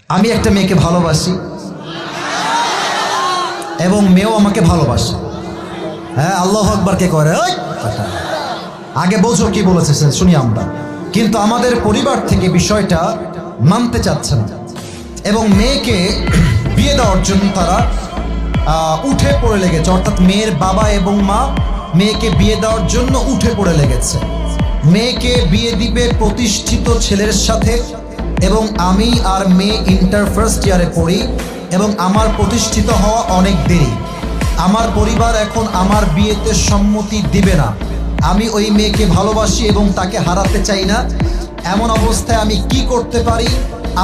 আমি একটা মেয়েকে ভালোবাসি এবং মেয়েও আমাকে ভালোবাসে। হ্যাঁ, আল্লাহু আকবার কে করে? ওই আগে বোঝো কি বলেছে শুনি আমরা। কিন্তু আমাদের পরিবার থেকে বিষয়টা মানতে চাচ্ছে না এবং মেয়েকে বিয়ে দেওয়ার জন্য তারা উঠে পড়ে লেগেছে। অর্থাৎ মেয়ের বাবা এবং মা মেয়েকে বিয়ে দেওয়ার জন্য উঠে পড়ে লেগেছে। মেয়েকে বিয়ে দিবে প্রতিষ্ঠিত ছেলের সাথে এবং আমি আর মেয়ে ইন্টার ফার্স্ট ইয়ারে পড়ি এবং আমার প্রতিষ্ঠিত হওয়া অনেক দেরি। আমার পরিবার এখন আমার বিয়েতে সম্মতি দিবে না। আমি ওই মেয়েকে ভালোবাসি এবং তাকে হারাতে চাই না। এমন অবস্থায় আমি কি করতে পারি?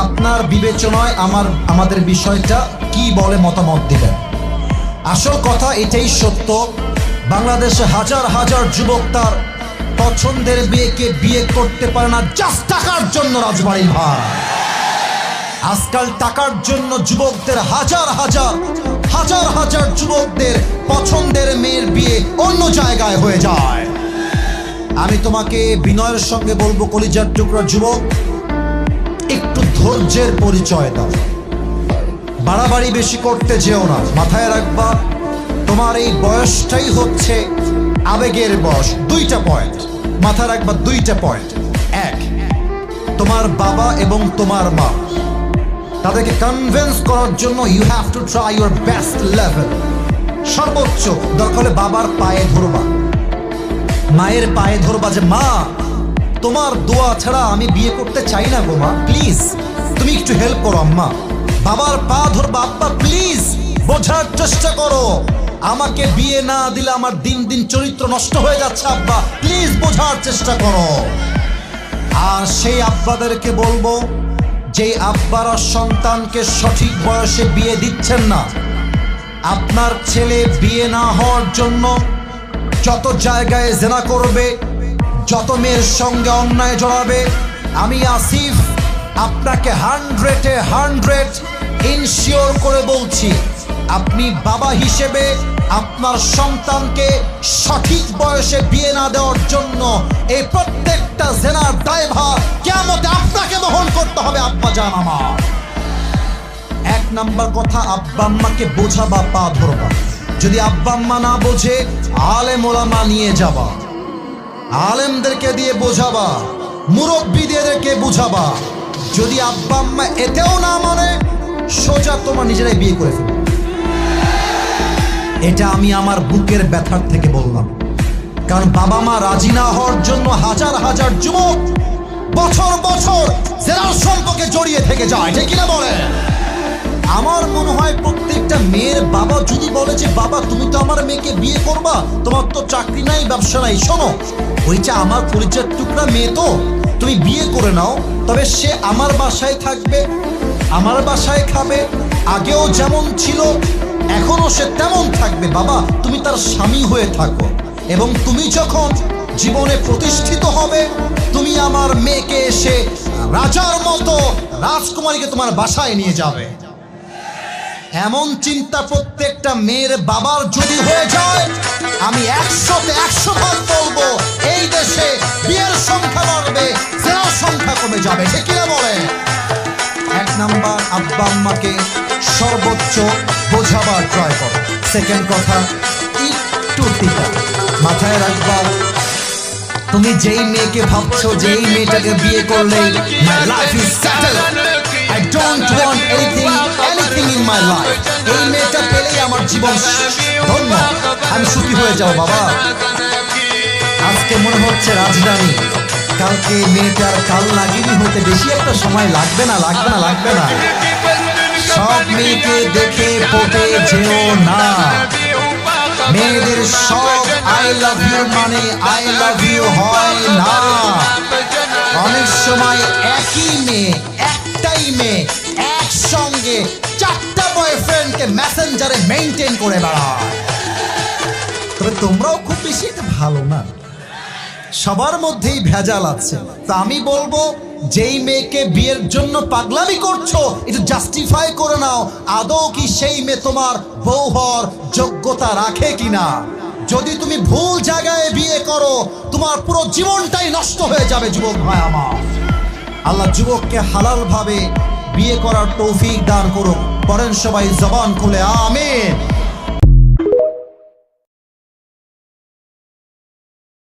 আপনার বিবেচনায় আমাদের বিষয়টা কি বলে মতামত দিবেন। আসল কথা এটাই সত্য, বাংলাদেশে হাজার হাজার যুবক তার পছন্দের মেয়েকে বিয়ে করতে পারে না জাস্ট টাকার জন্য। রাজবাড়ির ভাই, আজকাল টাকার জন্য যুবকদের হাজার হাজার হাজার হাজার যুবকদের পছন্দের মেয়ের বিয়ে অন্য জায়গায় হয়ে যায়। আমি তোমাকে বিনয়ের সঙ্গে বলবো, কলিজার টুকরা যুবক, একটু ধৈর্যের পরিচয় দাও, বাড়াবাড়ি বেশি করতে যেও না। মাথায় রাখবা, তোমার এই বয়সটাই হচ্ছে আবেগের বয়স। দুইটা পয়েন্ট মাথায় রাখবা, দুইটা পয়েন্ট। এক, তোমার বাবা এবং তোমার মা, তাদেরকে কনভিন্স করার জন্য you have to try your best level. সর্বোচ্চ দরকার হলে বাবার পায়ে ধরবা, মায়ের পায়ে ধরবা যে মা, তোমার দোয়া ছাড়া আমি বিয়ে করতে চাই না গো মা, প্লিজ তুমি একটু হেল্প করো আম্মা। বাবার পা ধরবা, আব্বা প্লিজ বোঝার চেষ্টা করো, আমাকে বিয়ে না দিলে আমার দিন দিন চরিত্র নষ্ট হয়ে যাচ্ছে আব্বা, প্লিজ বোঝার চেষ্টা করো। আর সেই আব্বাদেরকে বলবো, যে আব্বারা সন্তানকে সঠিক বয়সে বিয়ে দিচ্ছেন না, আপনার ছেলে বিয়ে না হওয়ার জন্য যত জায়গায় জেনা করবে, যত মেয়ের সঙ্গে অন্যায় জড়াবে, আমি আসিফ আপনাকে 100% ইনশিওর করে বলছি, আপনি বাবা হিসেবে আপনার সন্তানকে সঠিক বয়সে বিয়ে না দেওয়ার জন্য এই প্রত্যেকটা জেনার দায়ভার কিয়ামতে আপনাকে বহন করতে হবে। আব্বা জান আমার, এক নাম্বার কথা, আব্বা আম্মাকে বোঝাবা, পা ধরবা। যদি আব্বা আম্মা না বোঝে, আলেম ওলামা নিয়ে যাবা, আলেমদেরকে দিয়ে বোঝাবা, মুরব্বীদেরকে বুঝাবা। যদি আব্বা আম্মা এতেও না মানে, সোজা তোমার নিজেরাই বিয়ে করে ফেলবে। এটা আমি আমার বুকের ব্যথার থেকে বললাম, কারণ বাবা মা রাজি না হওয়ার জন্য হাজার হাজার যুবক বছর বছর জেনার সম্পর্কে জড়িয়ে থেকে যায়, ঠিক কিনা বলে? আমার মনে হয় প্রত্যেকটা মেয়ের বাবা যদি বলে যে বাবা তুমি তো আমার মেয়েকে বিয়ে করবা, তোমার তো চাকরি নাই, ব্যবসা নাই, শোনো ওইটা আমার পরিচয়ের টুকরা মেয়ে, তো তুমি বিয়ে করে নাও, তবে সে আমার বাসায় থাকবে, আমার বাসায় খাবে, আগেও যেমন ছিল এখনো সে তেমন থাকবে। বাবা তুমি তার স্বামী হয়ে থাকো এবং তুমি যখন জীবনে প্রতিষ্ঠিত হবে, তুমি আমার মেয়েকে এসে রাজার মতো রাজকুমারীকে তোমার বাসায় নিয়ে যাবে। এমন চিন্তা প্রত্যেকটা মেয়ের বাবার যদি হয়ে যায়, আমি 100% বলবো এই দেশে বিয়ের সংখ্যা বাড়বে, জেনার সংখ্যা কমে যাবে, ঠিক কিনা বলে? এক নাম্বার, আব্বা আম্মাকে সর্বোচ্চ বোঝাবার ট্রাই করো। সেকেন্ড কথা, একটু টিকা মাথায় রাখবা, তুমি যেই মেয়েকে ভাবছো যেই মেয়েটাকে বিয়ে করলে my life is settled, I don't want anything in my life, এই মেয়েটা পেলেই আমার জীবন ধন্য, আমি সুখী হয়ে যাও। বাবা আজকে মনে হচ্ছে রাজধানী, কালকে মেয়েটার কাল লাগিনি হতে বেশি একটা সময় লাগবে না, লাগবে না, লাগবে না। সব মেয়েকে দেখে পটে যেও না, মেয়েদের সব আই লাভ ইউ মানে আই লাভ ইউ হয় না। অনেক সময় একই মেয়ে, একটাই মেয়ে একসঙ্গে 4টা বয়ফ্রেন্ডকে মেসেঞ্জারে মেইনটেইন করে বেড়ায়। তবে তোমরাও খুব বেশি একটা ভালো না, সবার মধ্যেই ভেজাল আছে। তা আমি বলবো, যেই মেয়েকে বিয়ের জন্য পাগলামি করছো, একটু জাস্টিফাই করে নাও, আদৌ কি সেই মেয়ে তোমার বউ হওয়ার যোগ্যতা রাখে কিনা। যদি তুমি ভুল জায়গায় বিয়ে করো, তোমার পুরো জীবনটাই নষ্ট হয়ে যাবে। যুবক ভাই আমার, আল্লাহ যুবককে হালাল ভাবে বিয়ে করার তৌফিক দান করুক। পড়েন সবাই জবান খুলে আমিন।